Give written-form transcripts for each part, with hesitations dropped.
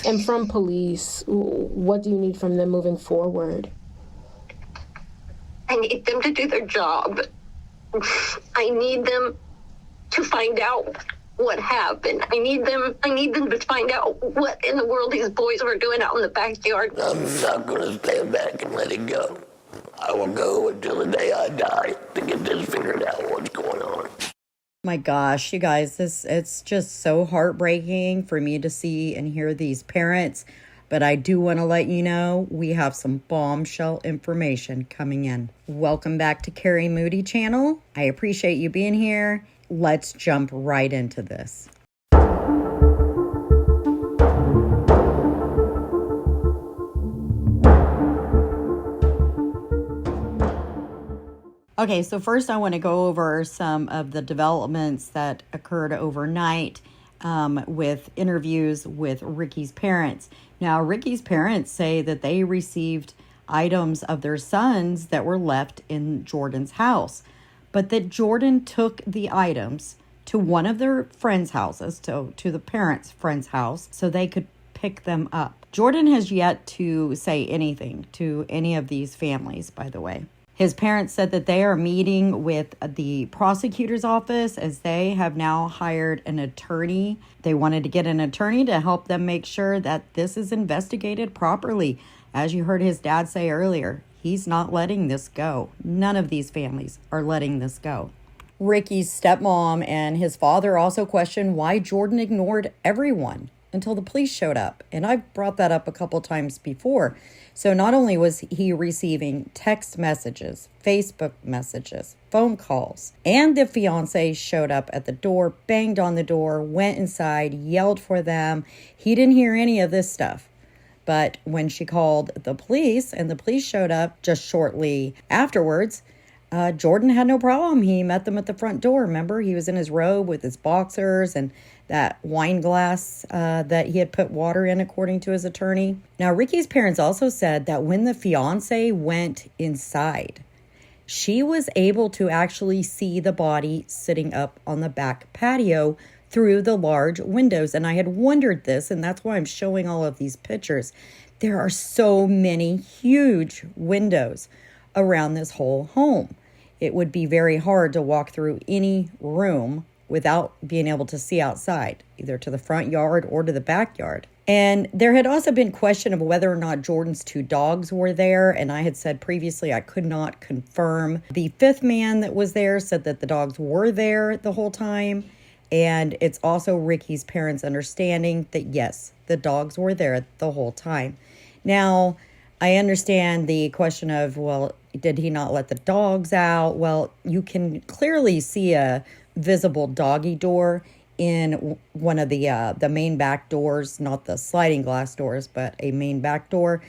And from police, what do you need from them moving forward? I need them to do their job. I need them to find out what happened. I need them to find out what in the world these boys were doing out in the backyard. I'm not going to stand back and let it go. I will go until the day I die to get this figured out, what's going on. My gosh, you guys, it's just so heartbreaking for me to see and hear these parents. But I do want to let you know we have some bombshell information coming in. Welcome back to Kari Moody channel. I appreciate you being here. Let's jump right into this. Okay, so first I want to go over some of the developments that occurred overnight with interviews with Ricky's parents. Now, Ricky's parents say that they received items of their sons that were left in Jordan's house, but that Jordan took the items to one of their friends' houses, to the parents' friend's house, so they could pick them up. Jordan has yet to say anything to any of these families, by the way. His parents said that they are meeting with the prosecutor's office as they have now hired an attorney. They wanted to get an attorney to help them make sure that this is investigated properly. As you heard his dad say earlier, he's not letting this go. None of these families are letting this go. Ricky's stepmom and his father also questioned why Jordan ignored everyone until the police showed up. And I've brought that up a couple times before. So not only was he receiving text messages, Facebook messages, phone calls, and the fiancée showed up at the door, banged on the door, went inside, yelled for them. He didn't hear any of this stuff. But when she called the police and the police showed up just shortly afterwards, Jordan had no problem. He met them at the front door. Remember, he was in his robe with his boxers and that wine glass that he had put water in, according to his attorney. Now, Ricky's parents also said that when the fiancée went inside, she was able to actually see the body sitting up on the back patio through the large windows. And I had wondered this, and that's why I'm showing all of these pictures. There are so many huge windows around this whole home. It would be very hard to walk through any room without being able to see outside, either to the front yard or to the backyard. And there had also been question of whether or not Jordan's two dogs were there. And I had said previously I could not confirm. The fifth man that was there said that the dogs were there the whole time. And it's also Ricky's parents' understanding that, yes, the dogs were there the whole time. Now, I understand the question of, well, did he not let the dogs out? Well, you can clearly see a visible doggy door in one of the main back doors, not the sliding glass doors, but a main back door.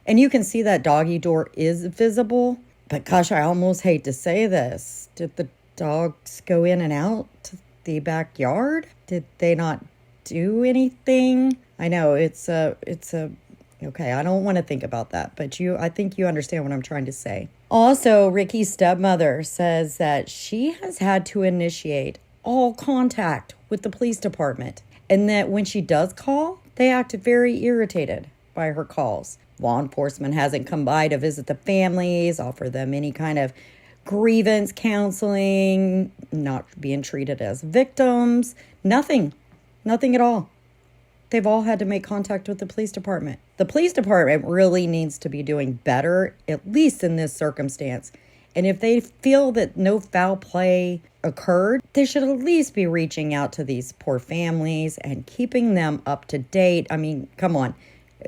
And you can see that doggy door is visible. But gosh, I almost hate to say this. Did the dogs go in and out to the backyard? Did they not do anything? I know it's a okay, I don't want to think about that, but I think you understand what I'm trying to say. Also, Ricky's stepmother says that she has had to initiate all contact with the police department, and that when she does call, they act very irritated by her calls. Law enforcement hasn't come by to visit the families, offer them any kind of grievance counseling, not being treated as victims, nothing at all. They've all had to make contact with the police department. The police department really needs to be doing better, at least in this circumstance. And if they feel that no foul play occurred, they should at least be reaching out to these poor families and keeping them up to date. I mean, come on.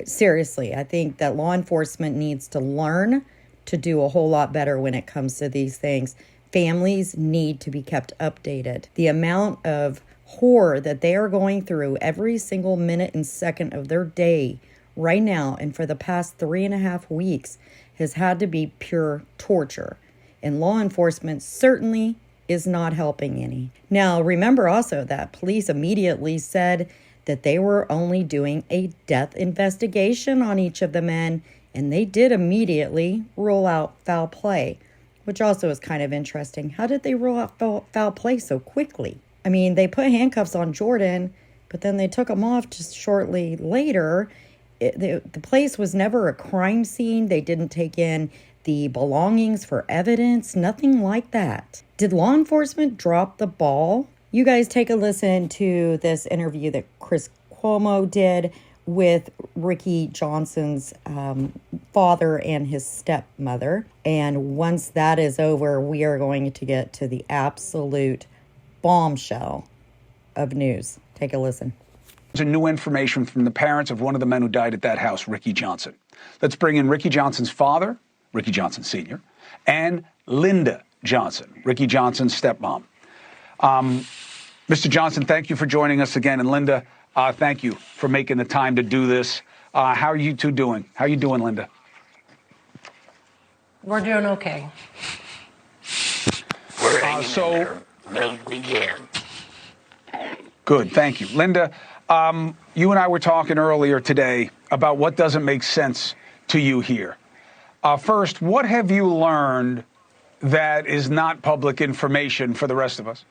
Seriously, I think that law enforcement needs to learn to do a whole lot better when it comes to these things. Families need to be kept updated. The amount of horror that they are going through every single minute and second of their day right now and for the past 3.5 weeks has had to be pure torture. And law enforcement certainly is not helping any. Now, remember also that police immediately said that they were only doing a death investigation on each of the men, and they did immediately rule out foul play, which also is kind of interesting. How did they rule out foul play so quickly? I mean, they put handcuffs on Jordan but then they took them off just shortly later. The place was never a crime scene. They didn't take in the belongings for evidence, nothing like that. Did law enforcement drop the ball? You guys take a listen to this interview that Chris Cuomo did with Ricky Johnson's father and his stepmother. And once that is over, we are going to get to the absolute bombshell of news. Take a listen. There's new information from the parents of one of the men who died at that house, Ricky Johnson. Let's bring in Ricky Johnson's father, Ricky Johnson Sr., and Linda Johnson, Ricky Johnson's stepmom. Mr. Johnson, thank you for joining us again. And Linda, thank you for making the time to do this. How are you two doing? How are you doing, Linda? We're doing okay. We're hanging in there as we can. Good, thank you. Linda, you and I were talking earlier today about what doesn't make sense to you here. First, what have you learned that is not public information for the rest of us?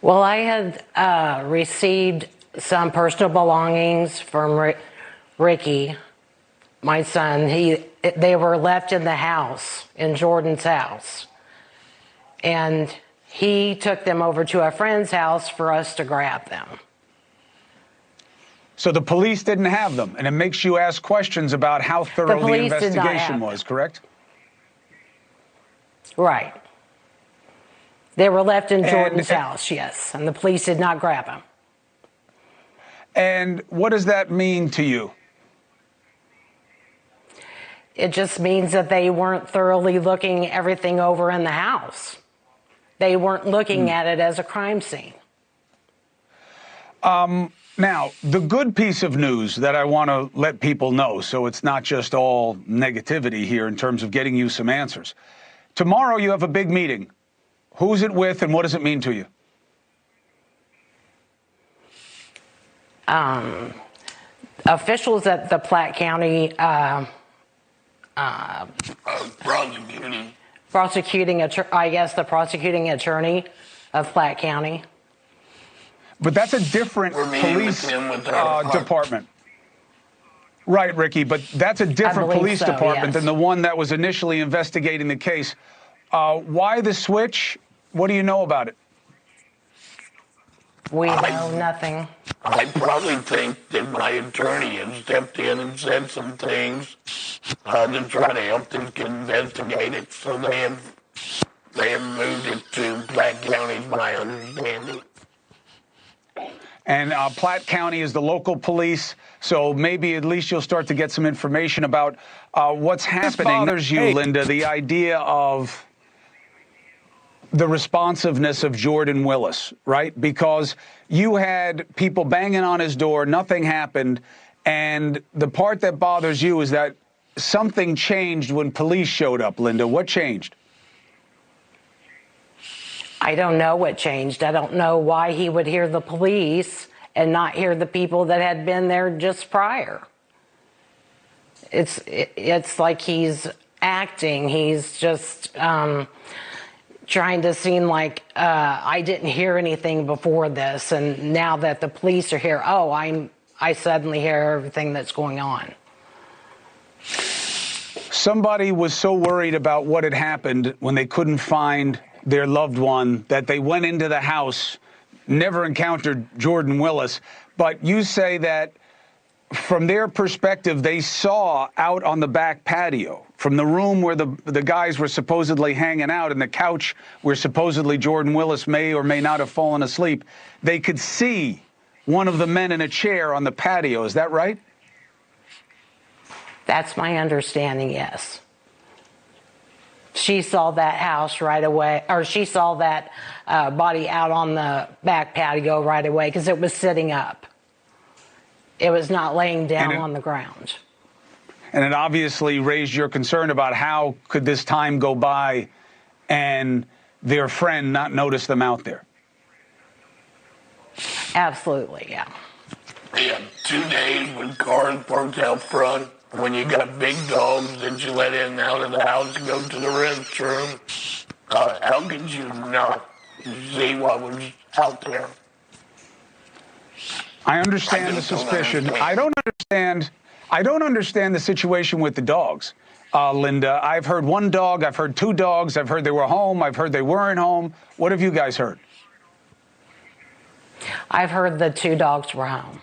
Well, I had received some personal belongings from Ricky, my son. They were left in the house, in Jordan's house. And he took them over to a friend's house for us to grab them. So the police didn't have them, and it makes you ask questions about how thorough the investigation was, correct? Right. They were left in Jordan's house, yes, and the police did not grab them. And what does that mean to you? It just means that they weren't thoroughly looking everything over in the house. They weren't looking at it as a crime scene. Now, the good piece of news that I want to let people know, so it's not just all negativity here in terms of getting you some answers. Tomorrow you have a big meeting. Who's it with and what does it mean to you? Officials at the Platte County prosecuting attorney of Platte County. But that's a different police department. Right, Ricky, but that's a different police department than the one that was initially investigating the case. Why the switch? What do you know about it? We know nothing. I probably think that my attorney has stepped in and said some things to try to help them investigate it. So they have moved it to Platte County, my understanding. And Platte County is the local police, so maybe at least you'll start to get some information about what's happening. This bothers you, Linda, the idea of the responsiveness of Jordan Willis, right? Because you had people banging on his door, nothing happened, and the part that bothers you is that something changed when police showed up, Linda. What changed? I don't know what changed. I don't know why he would hear the police and not hear the people that had been there just prior. It's like he's acting. He's just trying to seem like I didn't hear anything before this, and now that the police are here, I suddenly hear everything that's going on. Somebody was so worried about what had happened when they couldn't find their loved one that they went into the house, never encountered Jordan Willis. But you say that from their perspective, they saw out on the back patio, from the room where the guys were supposedly hanging out and the couch where supposedly Jordan Willis may or may not have fallen asleep, they could see one of the men in a chair on the patio. Is that right? That's my understanding, yes. She saw that house right away, or she saw that body out on the back patio right away because it was sitting up. It was not laying down on the ground. And it obviously raised your concern about how could this time go by and their friend not notice them out there. Absolutely, yeah. Yeah, 2 days with cars parked out front. When you got big dogs that you let in and out of the house to go to the restroom, how could you not to see what was out there. I understand the suspicion. I don't understand the situation with the dogs, Linda. I've heard one dog. I've heard two dogs. I've heard they were home. I've heard they weren't home. What have you guys heard? I've heard the two dogs were home.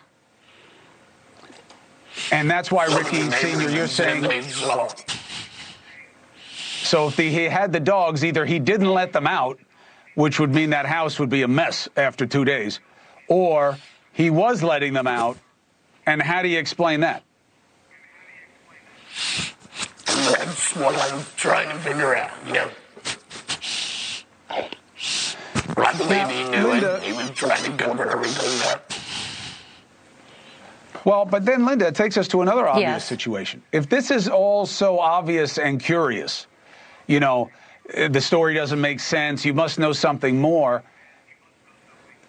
And that's why, Ricky Sr., you're saying... So if he had the dogs, either he didn't let them out, which would mean that house would be a mess after 2 days, or he was letting them out. And how do you explain that? That's what I'm trying to figure out, yeah. I believe he knew Linda, it. He was trying to cover everything up. Well, but then, Linda, it takes us to another obvious Yes. situation. If this is all so obvious and curious, you know, the story doesn't make sense, you must know something more.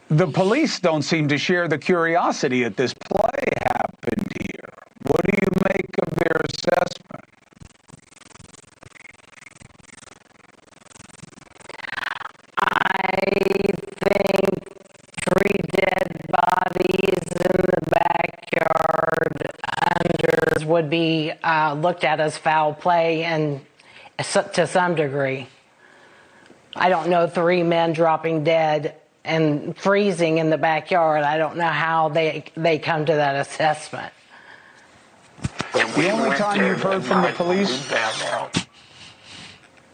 The police don't seem to share the curiosity that this play happened here. What do you make of their assessment? I think 3 dead bodies in the backyard under would be looked at as foul play, and to some degree. I don't know 3 men dropping dead and freezing in the backyard. I don't know how they come to that assessment. The only time you've heard from the police...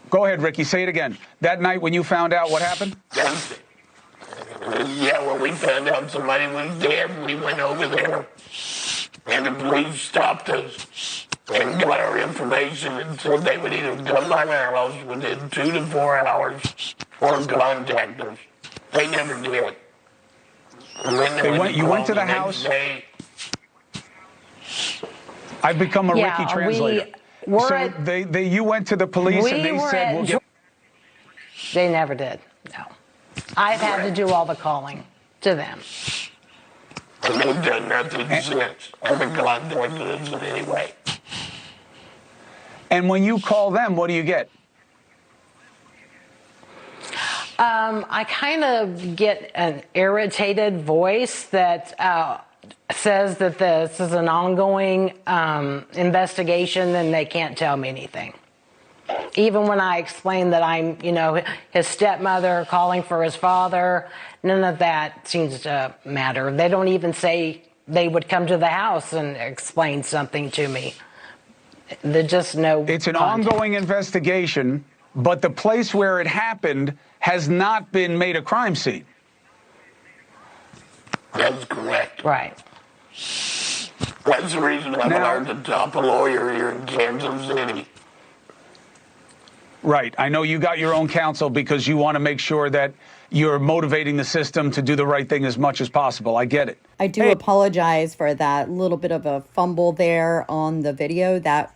Go ahead, Ricky, say it again. That night when you found out, what happened? Yeah, when we found out somebody was dead, we went over there, and the police stopped us and got our information and said they would either come by our house within 2 to 4 hours or contact us. They never did. You went to the house? I've become a Ricky translator. You went to the police and they said, we'll get... They never did, no. I've had to do all the calling to them. And they've done nothing since. I haven't contacted us in any way. And when you call them, what do you get? I kind of get an irritated voice that says that this is an ongoing investigation and they can't tell me anything. Even when I explain that I'm, his stepmother calling for his father, none of that seems to matter. They don't even say they would come to the house and explain something to me. There's just no It's an contact. ongoing investigation, but the place where it happened has not been made a crime scene. That's correct. Right. That's the reason I'm hired the top lawyer here in Kansas City. Right. I know you got your own counsel because you want to make sure that you're motivating the system to do the right thing as much as possible. I get it. I do apologize for that little bit of a fumble there on the video. That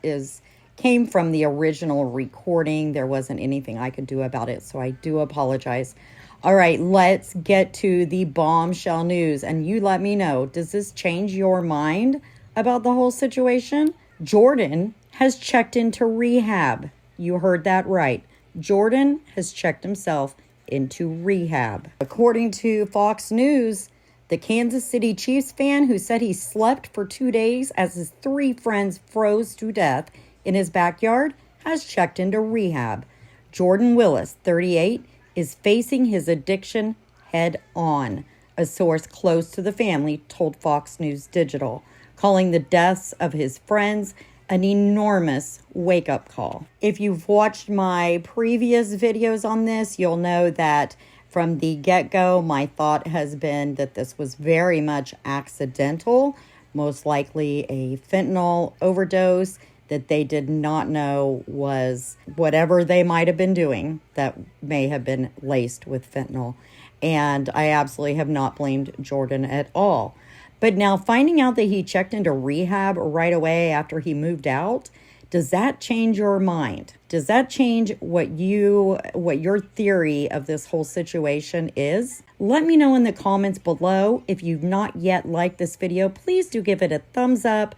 came from the original recording. There wasn't anything I could do about it, so I do apologize. All right, let's get to the bombshell news, and you let me know, does this change your mind about the whole situation? Jordan has checked into rehab. You heard that right. Jordan has checked himself into rehab. According to Fox News, the Kansas City Chiefs fan who said he slept for 2 days as his 3 friends froze to death in his backyard has checked into rehab. Jordan Willis, 38, is facing his addiction head on, a source close to the family told Fox News Digital, calling the deaths of his friends an enormous wake-up call. If you've watched my previous videos on this, you'll know that from the get-go, my thought has been that this was very much accidental, most likely a fentanyl overdose that they did not know was whatever they might have been doing that may have been laced with fentanyl. And I absolutely have not blamed Jordan at all. But now finding out that he checked into rehab right away after he moved out, does that change your mind? Does that change what your theory of this whole situation is? Let me know in the comments below. If you've not yet liked this video, please do give it a thumbs up.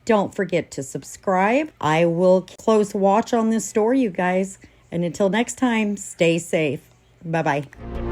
Don't forget to subscribe. I will close watch on this story, you guys. And until next time, stay safe. Bye-bye.